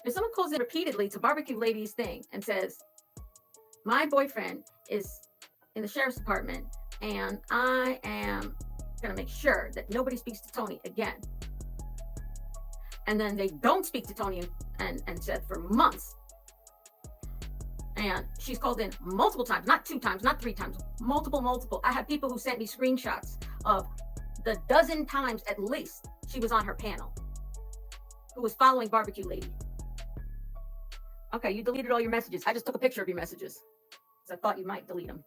If someone calls in repeatedly to Barbecue Lady's thing and says, my boyfriend is in the sheriff's department and I am going to make sure that nobody speaks to Tony again. And then they don't speak to Tony and said for months. And she's called in multiple times, not 2 times, not 3 times, multiple. I have people who sent me screenshots of the dozen times at least she was on her panel, who was following Barbecue Lady. Okay, you deleted all your messages. I just took a picture of your messages because I thought you might delete them.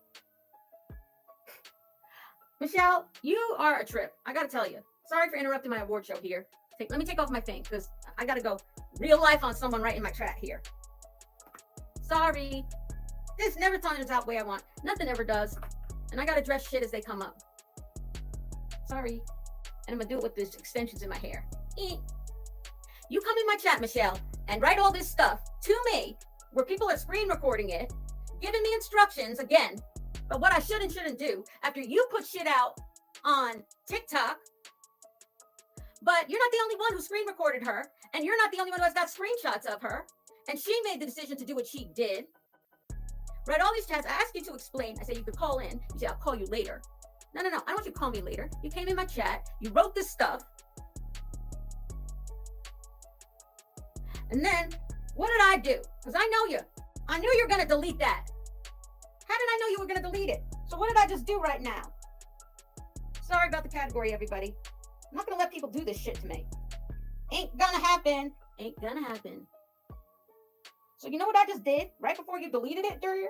Michelle, you are a trip. I got to tell you. Sorry for interrupting my award show here. Let me take off my thing because I got to go real life on someone right in my chat here. Sorry. This never turns out the way I want. Nothing ever does. And I got to address shit as they come up. Sorry. And I'm going to do it with these extensions in my hair. You come in my chat, Michelle, and write all this stuff to me where people are screen recording it, giving me instructions again, but what I should and shouldn't do after you put shit out on TikTok. But you're not the only one who screen recorded her, and you're not the only one who has got screenshots of her, and she made the decision to do what she did. Write all these chats. I ask you to explain. I say you could call in. You say, I'll call you later. No. I don't want you to call me later. You came in my chat. You wrote this stuff. And then, what did I do? Because I know you. I knew you were going to delete that. How did I know you were going to delete it? So what did I just do right now? Sorry about the category, everybody. I'm not going to let people do this shit to me. Ain't gonna happen. Ain't gonna happen. So you know what I just did right before you deleted it, Durier?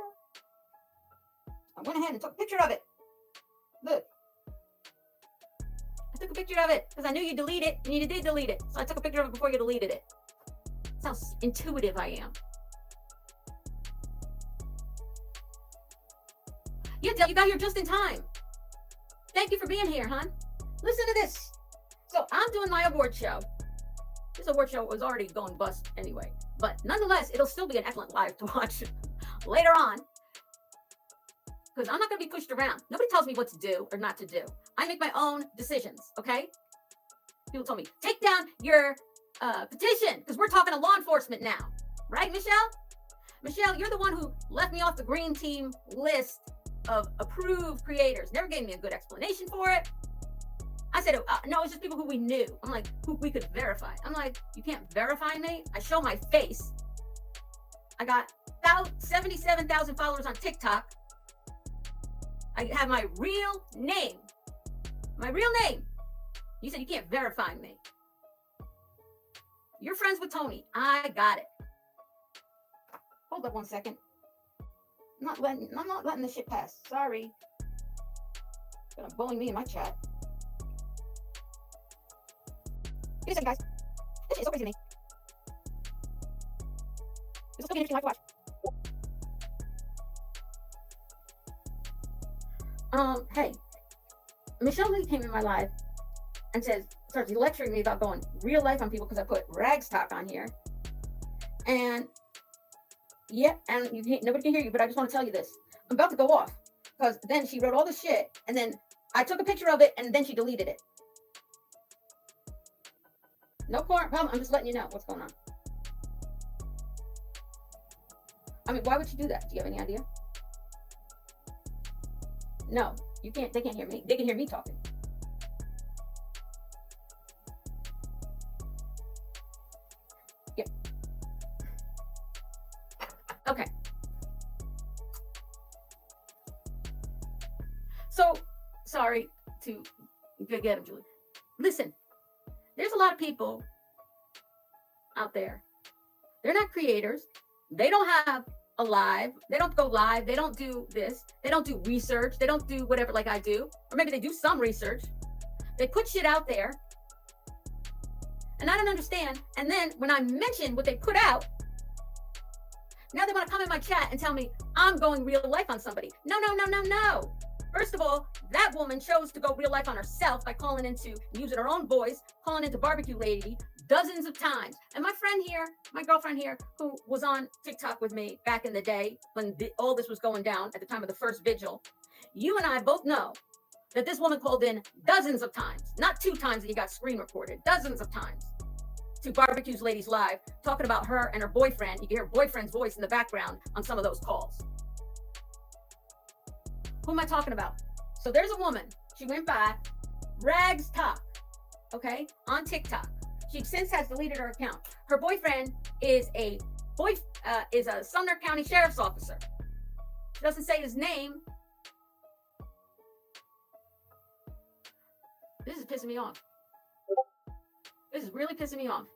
I went ahead and took a picture of it. Look. I took a picture of it because I knew you deleted it and you did delete it. So I took a picture of it before you deleted it. That's how intuitive I am. Yeah, Del, you got here just in time. Thank you for being here, hon. Listen to this. So I'm doing my award show. This award show was already going bust anyway. But nonetheless, it'll still be an excellent live to watch later on. Because I'm not going to be pushed around. Nobody tells me what to do or not to do. I make my own decisions, okay? People told me, take down your petition, because we're talking to law enforcement now. Right, Michelle? Michelle, you're the one who left me off the green team list of approved creators. Never gave me a good explanation for it. I said, no, it's just people who we knew. I'm like, who we could verify. I'm like, you can't verify me? I show my face. I got about 77,000 followers on TikTok. I have my real name. My real name. You said you can't verify me. You're friends with Tony. I got it. Hold up one second. I'm not letting this shit pass. Sorry. Gonna bully me in my chat. Give me a second, guys. This shit is so crazy to me. This will still be an interesting live to watch. Hey. Michelle Leigh came in my live and starts lecturing me about going real life on people because I put rags talk on here. And yeah, and nobody can hear you, but I just want to tell you this. I'm about to go off because then she wrote all this shit and then I took a picture of it and then she deleted it. No problem. I'm just letting you know what's going on. I mean, why would she do that? Do you have any idea? No, you can't. They can't hear me. They can hear me talking. Yep. Okay. So, sorry to get him, Julie. Listen, there's a lot of people out there. They're not creators. They don't have a live. They don't go live. They don't do this. They don't do research. They don't do whatever like I do. Or maybe they do some research. They put shit out there. And I don't understand. And then when I mention what they put out, now they want to come in my chat and tell me I'm going real life on somebody. No. First of all, that woman chose to go real life on herself by calling into, using her own voice, calling into Barbecue Lady dozens of times. And my friend here, my girlfriend here, who was on TikTok with me back in the day when all this was going down at the time of the first vigil, you and I both know that this woman called in dozens of times, not 2 times that you got screen recorded, dozens of times. to Barbecues Ladies Live, talking about her and her boyfriend. You can hear her boyfriend's voice in the background on some of those calls. Who am I talking about? So there's a woman. She went by Rags Talk, okay, on TikTok. She since has deleted her account. Her boyfriend is a Sumner County Sheriff's officer. She doesn't say his name. This is pissing me off. This is really pissing me off.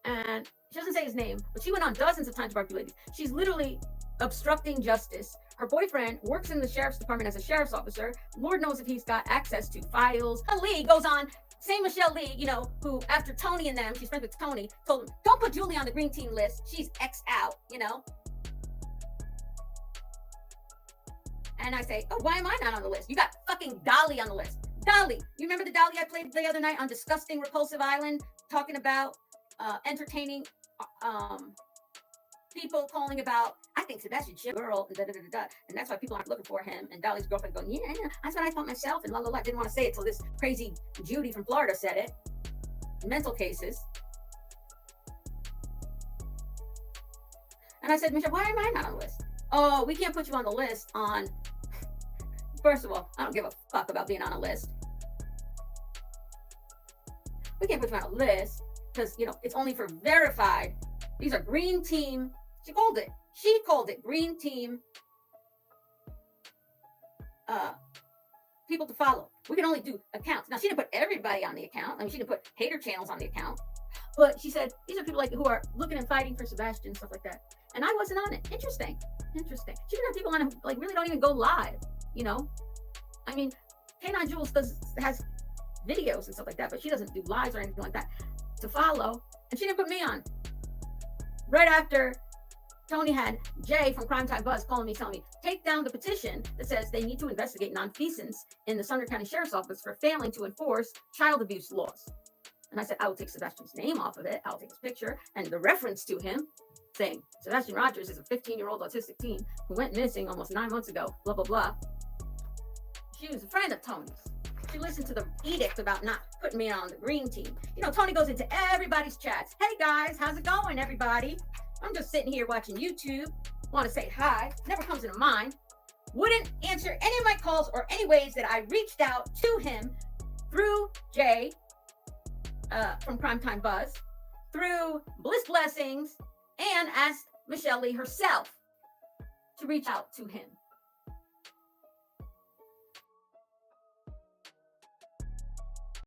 And she doesn't say his name, but she went on dozens of times to Barbecues Ladies. She's literally obstructing justice. Her boyfriend works in the sheriff's department as a sheriff's officer. Lord knows if he's got access to files. Leigh goes on, same Michelle Leigh, you know, who after Tony and them, she's friends with Tony, told him, don't put Julie on the green team list. She's X out, you know. And I say, oh, why am I not on the list? You got fucking Dolly on the list. Dolly, you remember the Dolly I played the other night on Disgusting Repulsive Island, talking about entertaining people calling about, I think Sebastian's a girl, and and that's why people aren't looking for him. And Dolly's girlfriend going, yeah, that's what I thought myself, and la la la. I didn't want to say it till this crazy Judy from Florida said it. Mental cases. And I said, Michelle, why am I not on the list? Oh, we can't put you on the list on. First of all, I don't give a fuck about being on a list. We can't put you on a list because, you know, it's only for verified. These are green team. She called it green team people to follow. We can only do accounts. Now, she didn't put everybody on the account. I mean, she didn't put hater channels on the account. But she said, these are people like who are looking and fighting for Sebastian and stuff like that. And I wasn't on it. Interesting. She can have people on it who like really don't even go live. You know, I mean, K9 Jules has videos and stuff like that, but she doesn't do lives or anything like that to follow. And she didn't put me on. Right after Tony had Jay from Primetime Buzz calling me, telling me, take down the petition that says they need to investigate nonfeasance in the Sumner County Sheriff's Office for failing to enforce child abuse laws. And I said, I will take Sebastian's name off of it. I'll take his picture and the reference to him saying, Sebastian Rogers is a 15-year-old autistic teen who went missing almost 9 months ago, blah, blah, blah. She was a friend of Tony's. She listened to the edict about not putting me on the green team. You know, Tony goes into everybody's chats. Hey guys, how's it going, everybody? I'm just sitting here watching YouTube. Want to say hi. Never comes into mind. Wouldn't answer any of my calls or any ways that I reached out to him through Jay from Primetime Buzz, through Bliss Blessings, and asked Michelle Leigh herself to reach out to him.